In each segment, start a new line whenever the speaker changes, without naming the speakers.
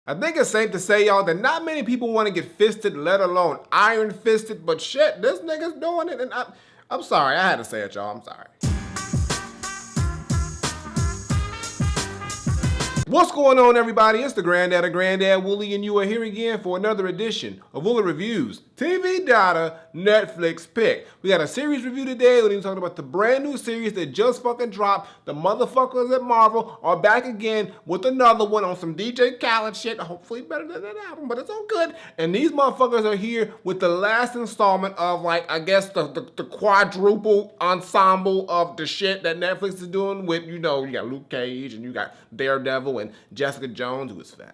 I think it's safe to say, y'all, that not many people want to get fisted, let alone iron fisted, but shit, this nigga's doing it, and I'm sorry, I had to say it, y'all, I'm sorry. What's going on, everybody? It's the Granddad Woolly, and you are here again for another edition of Woolly Reviews TV Data Netflix Pick. We got a series review today. We're going to be talking about the brand new series that just fucking dropped. The motherfuckers at Marvel are back again with another one on some DJ Khaled shit. Hopefully better than that album, but it's all good. And these motherfuckers are here with the last installment of, like, I guess the quadruple ensemble of the shit that Netflix is doing with, you know, you got Luke Cage and you got Daredevil and Jessica Jones, who is fine.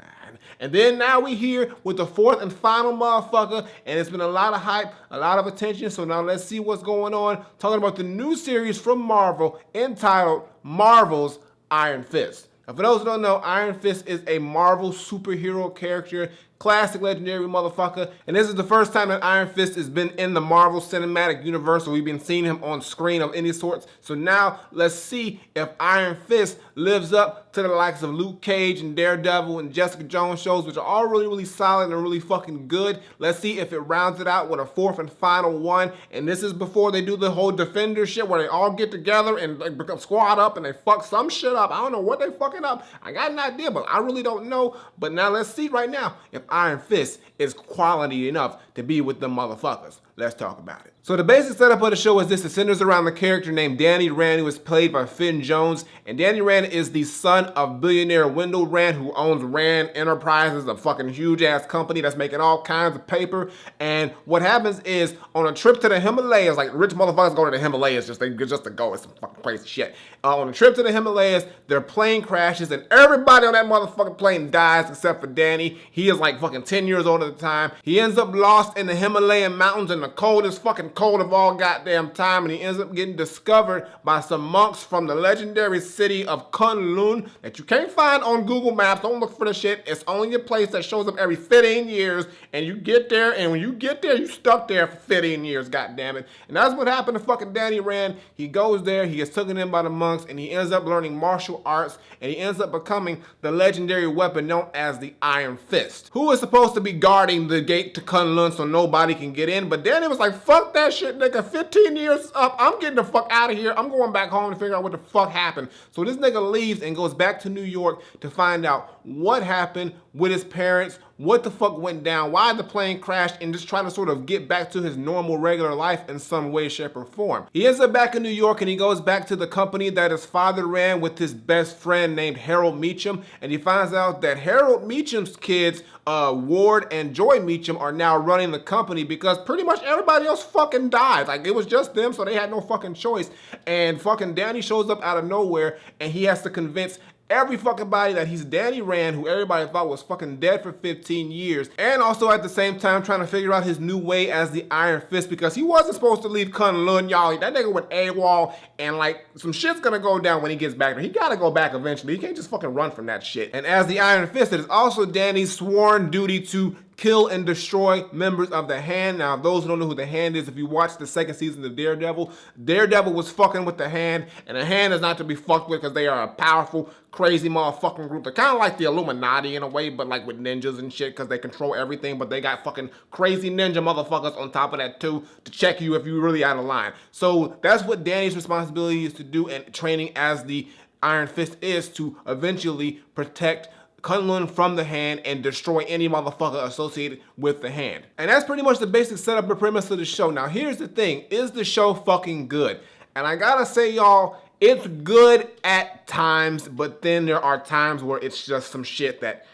And then now we here with the fourth and final motherfucker, and it's been a lot of hype, a lot of attention, so now let's see what's going on. Talking about the new series from Marvel entitled Marvel's Iron Fist. Now, for those who don't know, Iron Fist is a Marvel superhero character, classic legendary motherfucker, and this is the first time that Iron Fist has been in the Marvel Cinematic Universe, so we've been seeing him on screen of any sorts. So now let's see if Iron Fist lives up to the likes of Luke Cage and Daredevil and Jessica Jones shows, which are all really solid and really fucking good. Let's see if it rounds it out with a fourth and final one, and this is before they do the whole Defender shit where they all get together and like become squad up and they fuck some shit up. I don't know what they fucking up. I got an idea, but I really don't know. But now let's see right now if Iron Fist is quality enough to be with them motherfuckers. Let's talk about it. So the basic setup of the show is this. It centers around the character named Danny Rand, who is played by Finn Jones. And Danny Rand is the son of billionaire Wendell Rand, who owns Rand Enterprises, a fucking huge ass company that's making all kinds of paper. And what happens is, on a trip to the Himalayas, like rich motherfuckers go to the Himalayas just to go, it's some fucking crazy shit. On a trip to the Himalayas, their plane crashes and everybody on that motherfucking plane dies except for Danny. He is like fucking 10 years old at the time. He ends up lost in the Himalayan mountains in the coldest fucking cold of all goddamn time, and he ends up getting discovered by some monks from the legendary city of Kunlun that you can't find on Google Maps. Don't look for the shit. It's only a place that shows up every 15 years, and you get there, and when you get there, you stuck there for 15 years, goddammit. And that's what happened to fucking Danny Rand. He goes there, he gets taken in by the monks, and he ends up learning martial arts, and he ends up becoming the legendary weapon known as the Iron Fist, who is supposed to be guarding the gate to Kunlun so nobody can get in. But Danny was like, fuck that shit, nigga. 15 years up, I'm getting the fuck out of here. I'm going back home to figure out what the fuck happened. So this nigga leaves and goes back to New York to find out what happened with his parents, what the fuck went down, why the plane crashed, and just try to sort of get back to his normal regular life in some way, shape, or form. He ends up back in New York, and he goes back to the company that his father ran with his best friend named Harold Meacham, and he finds out that Harold Meacham's kids, Ward and Joy Meacham, are now running the company because pretty much everybody else fucking died. Like, it was just them, so they had no fucking choice. And fucking Danny shows up out of nowhere, and he has to convince every fucking body that he's Danny Rand, who everybody thought was fucking dead for 15 years, and also at the same time trying to figure out his new way as the Iron Fist, because he wasn't supposed to leave Kunlun, y'all. That nigga went AWOL, and like, some shit's gonna go down when he gets back there. He gotta go back eventually. He can't just fucking run from that shit. And as the Iron Fist, it is also Danny's sworn duty to kill and destroy members of the Hand. Now, those who don't know who the Hand is, if you watch the second season of Daredevil, Daredevil was fucking with the Hand, and the Hand is not to be fucked with because they are a powerful, crazy motherfucking group. They're kind of like the Illuminati in a way, but like with ninjas and shit, because they control everything, but they got fucking crazy ninja motherfuckers on top of that too to check you if you're really out of line. So that's what Danny's responsibility is to do, and training as the Iron Fist is to eventually protect Kunlun from the Hand and destroy any motherfucker associated with the Hand. And that's pretty much the basic setup and premise of the show. Now, here's the thing. Is the show fucking good? And I gotta say, y'all, it's good at times, but then there are times where it's just some shit that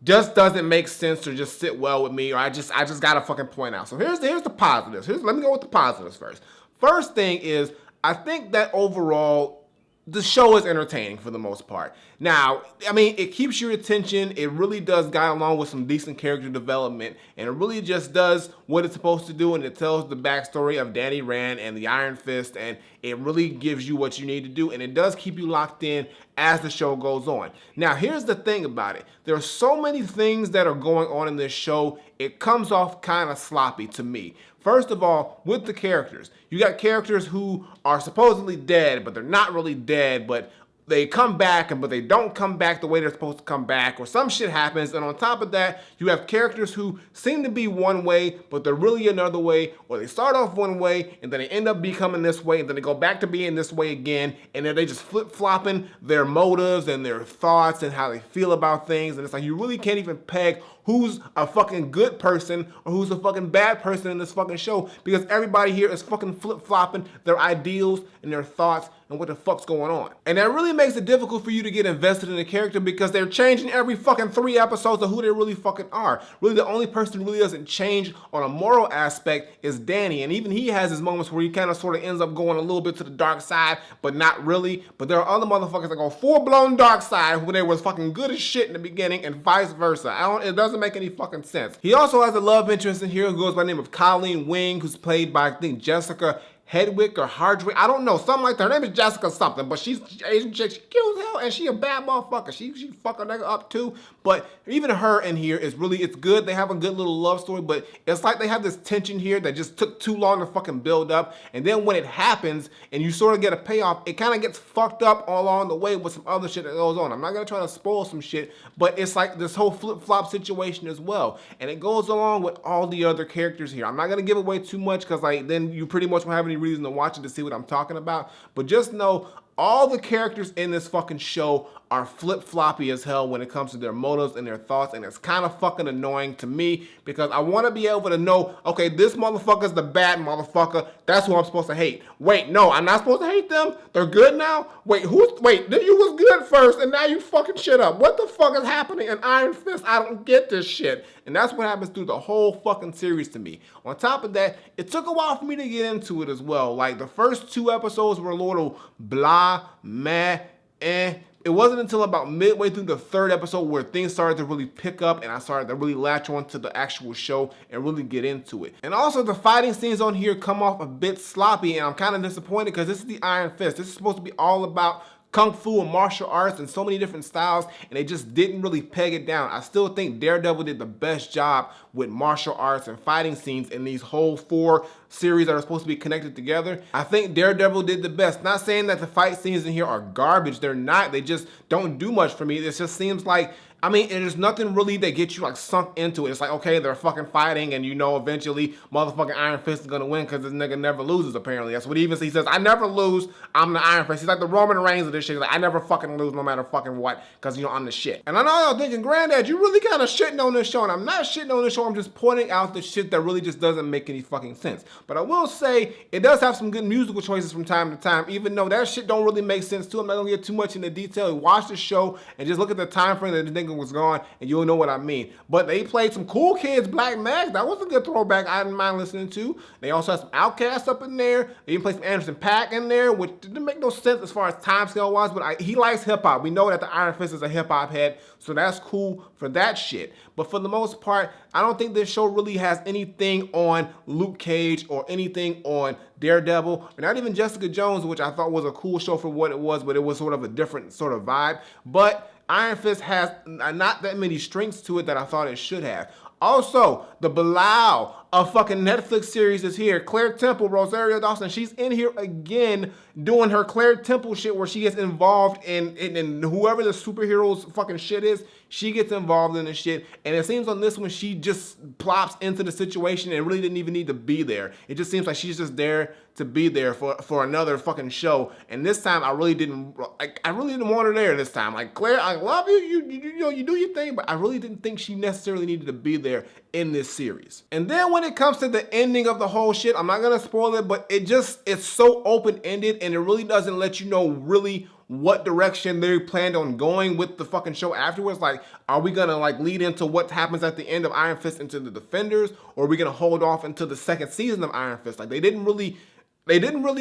just doesn't make sense or just sit well with me, or I just gotta fucking point out. So here's the positives. Let me go with the positives first. First thing is, I think that overall, the show is entertaining for the most part. Now, I mean, it keeps your attention. It really does guide along with some decent character development, and it really just does what it's supposed to do, and it tells the backstory of Danny Rand and the Iron Fist, and it really gives you what you need to do, and it does keep you locked in as the show goes on. Now, here's the thing about it. There are so many things that are going on in this show, it comes off kind of sloppy to me. First of all, with the characters. You got characters who are supposedly dead, but they're not really dead, but they come back, but they don't come back the way they're supposed to come back, or some shit happens, and on top of that, you have characters who seem to be one way, but they're really another way, or they start off one way, and then they end up becoming this way, and then they go back to being this way again, and then they just flip-flopping their motives and their thoughts and how they feel about things, and it's like you really can't even peg who's a fucking good person or who's a fucking bad person in this fucking show, because everybody here is fucking flip-flopping their ideals and their thoughts and what the fuck's going on. And that really makes it difficult for you to get invested in the character, because they're changing every fucking 3 episodes of who they really fucking are. Really, the only person who really doesn't change on a moral aspect is Danny, and even he has his moments where he kind of sort of ends up going a little bit to the dark side, but not really. But there are other motherfuckers that go full-blown dark side when they was fucking good as shit in the beginning, and vice versa. It doesn't make any fucking sense. He also has a love interest in here who goes by the name of Colleen Wing, who's played by, I think, Jessica Hedwick or Hardwick, I don't know, something like that. Her name is Jessica something, but she's Asian chick. She cute as hell, and she a bad motherfucker. She fuck a nigga up too. But even her in here is really, it's good. They have a good little love story, but it's like they have this tension here that just took too long to fucking build up. And then when it happens and you sort of get a payoff, it kind of gets fucked up all along the way with some other shit that goes on. I'm not gonna try to spoil some shit, but it's like this whole flip-flop situation as well. And it goes along with all the other characters here. I'm not gonna give away too much, because like then you pretty much won't have any reason to watch it to see what I'm talking about. But just know all the characters in this fucking show are flip-floppy as hell when it comes to their motives and their thoughts, and it's kind of fucking annoying to me, because I want to be able to know, okay, this motherfucker's the bad motherfucker, that's who I'm supposed to hate. Wait, no, I'm not supposed to hate them? They're good now? Wait, then you was good first, and now you fucking shit up. What the fuck is happening in Iron Fist? I don't get this shit. And that's what happens through the whole fucking series to me. On top of that, it took a while for me to get into it as well. Like, the first 2 episodes were a little blah, meh, eh. It wasn't until about midway through the 3rd episode where things started to really pick up, and I started to really latch on to the actual show and really get into it. And also, the fighting scenes on here come off a bit sloppy, and I'm kind of disappointed, because this is the Iron Fist. This is supposed to be all about kung fu and martial arts and so many different styles, and they just didn't really peg it down. I still think Daredevil did the best job with martial arts and fighting scenes in these whole 4 series that are supposed to be connected together. I think Daredevil did the best. Not saying that the fight scenes in here are garbage. They're not. They just don't do much for me. It just seems like, I mean, there's nothing really that gets you like sunk into it. It's like, okay, they're fucking fighting, and you know eventually motherfucking Iron Fist is gonna win, because this nigga never loses apparently. That's what he even says. He says, I never lose, I'm the Iron Fist. He's like the Roman Reigns of this shit. He's like, I never fucking lose no matter fucking what, because you know I'm the shit. And I know y'all thinking, Granddad, you really kind of shitting on this show, and I'm not shitting on this show. I'm just pointing out the shit that really just doesn't make any fucking sense. But I will say, it does have some good musical choices from time to time, even though that shit don't really make sense too. I'm not gonna get too much into detail. Watch the show and just look at the time frame that the nigga was gone, and you'll know what I mean. But they played some Cool Kids Black Max. That was a good throwback I didn't mind listening to. They also had some Outkast up in there. They even played some Anderson .Paak in there, which didn't make no sense as far as time scale wise, but he likes hip hop. We know that the Iron Fist is a hip hop head, so that's cool for that shit. But for the most part, I don't think this show really has anything on Luke Cage or anything on Daredevil, or not even Jessica Jones, which I thought was a cool show for what it was, but it was sort of a different sort of vibe. But Iron Fist has not that many strengths to it that I thought it should have. Also, the Bilal, a fucking Netflix series, is here. Claire Temple, Rosario Dawson, she's in here again doing her Claire Temple shit, where she gets involved in whoever the superhero's fucking shit is. She gets involved in the shit, and it seems on this one she just plops into the situation and really didn't even need to be there. It just seems like she's just there to be there for another fucking show. And this time I really didn't want her there this time. Like, Claire, I love you. You do your thing, but I really didn't think she necessarily needed to be there in this series. And then when it comes to the ending of the whole shit, I'm not gonna spoil it, but it's so open-ended, and it really doesn't let you know really what direction they planned on going with the fucking show afterwards. Like, are we gonna like lead into what happens at the end of Iron Fist into the Defenders, or are we gonna hold off until the 2nd season of Iron Fist? Like, they didn't really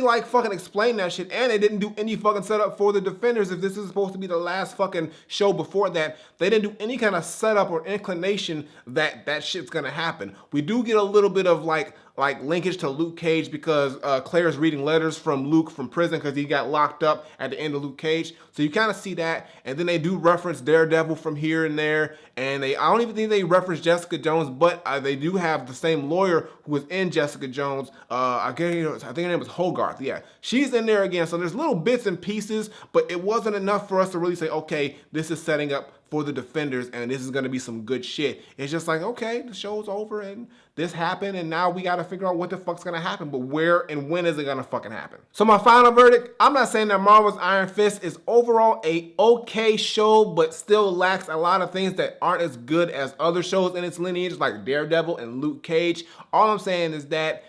like fucking explain that shit, and they didn't do any fucking setup for the Defenders. If this is supposed to be the last fucking show before that, they didn't do any kind of setup or inclination that that shit's gonna happen. We do get a little bit of like like linkage to Luke Cage because Claire's reading letters from Luke from prison because he got locked up at the end of Luke Cage. So you kind of see that, and then they do reference Daredevil from here and there, and I don't even think they reference Jessica Jones, but they do have the same lawyer who was in Jessica Jones. I think her name was Hogarth. Yeah, she's in there again. So there's little bits and pieces, but it wasn't enough for us to really say, okay, this is setting up for the Defenders, and this is going to be some good shit. It's just like, okay, the show's over, and this happened, and now we got to figure out what the fuck's going to happen, but where and when is it going to fucking happen? So my final verdict, I'm not saying that Marvel's Iron Fist is overall a okay show, but still lacks a lot of things that aren't as good as other shows in its lineage, like Daredevil and Luke Cage. All I'm saying is that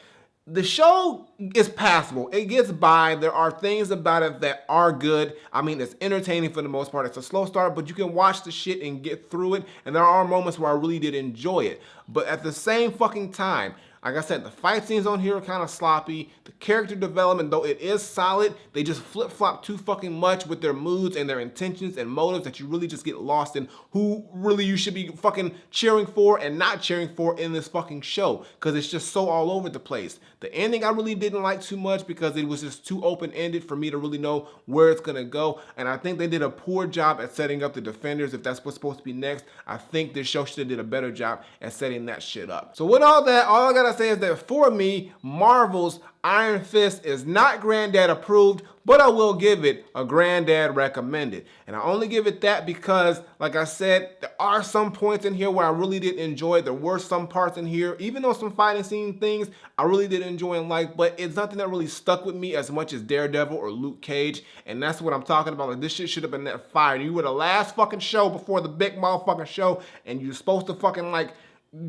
the show is passable. It gets by. There are things about it that are good. I mean, it's entertaining for the most part. It's a slow start, but you can watch the shit and get through it. And there are moments where I really did enjoy it. But at the same fucking time, like I said, the fight scenes on here are kind of sloppy. The character development, though it is solid, they just flip-flop too fucking much with their moods and their intentions and motives that you really just get lost in who really you should be fucking cheering for and not cheering for in this fucking show, because it's just so all over the place. The ending I really didn't like too much because it was just too open-ended for me to really know where it's gonna go, and I think they did a poor job at setting up the Defenders if that's what's supposed to be next. I think this show should have did a better job at setting that shit up. So with all that, all I gotta say is that for me, Marvel's Iron Fist is not Granddad approved, but I will give it a Granddad recommended. And I only give it that because, like I said, there are some points in here where I really did enjoy it. There were some parts in here, even though some fighting scene things I really did enjoy and like, but it's nothing that really stuck with me as much as Daredevil or Luke Cage. And that's what I'm talking about. Like, this shit should have been that fire. You were the last fucking show before the big motherfucking show, and you're supposed to fucking like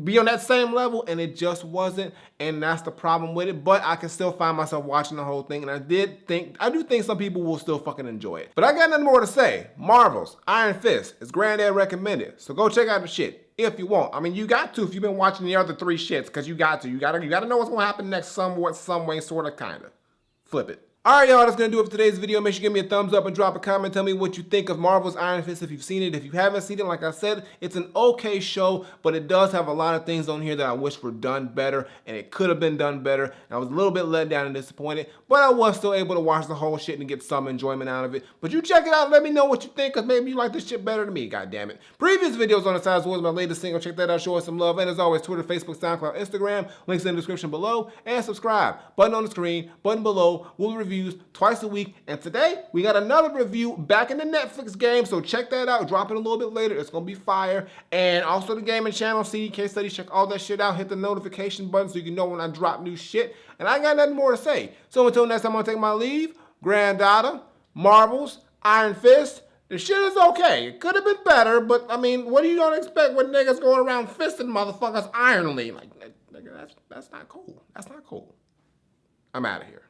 be on that same level, and it just wasn't, and that's the problem with it. But I can still find myself watching the whole thing, and I do think some people will still fucking enjoy it. But I got nothing more to say. Marvel's Iron Fist is Granddad recommended, so go check out the shit if you want. I mean, you got to if you've been watching the other 3 shits, because you got to know what's gonna happen next, somewhat, some way, sort of, kinda. Flip it. Alright, y'all, that's going to do it for today's video. Make sure you give me a thumbs up and drop a comment. Tell me what you think of Marvel's Iron Fist if you've seen it. If you haven't seen it, like I said, it's an okay show, but it does have a lot of things on here that I wish were done better, and it could have been done better. And I was a little bit let down and disappointed, but I was still able to watch the whole shit and get some enjoyment out of it. But you check it out and let me know what you think, because maybe you like this shit better than me, goddammit. Previous videos on the side as well as my latest single. Check that out, show us some love. And as always, Twitter, Facebook, SoundCloud, Instagram, links in the description below, and subscribe. Button on the screen, button below, Woolly Reviews, twice a week. And today, we got another review back in the Netflix game, so check that out. Drop it a little bit later. It's going to be fire. And also the gaming channel, CD case studies, check all that shit out. Hit the notification button so you can know when I drop new shit. And I got nothing more to say. So until next time, I'm going to take my leave. Granddaughter, Marvel's Iron Fist. The shit is okay. It could have been better, but, I mean, what are you going to expect when niggas going around fisting motherfuckers ironly? Like, nigga, that's not cool. That's not cool. I'm out of here.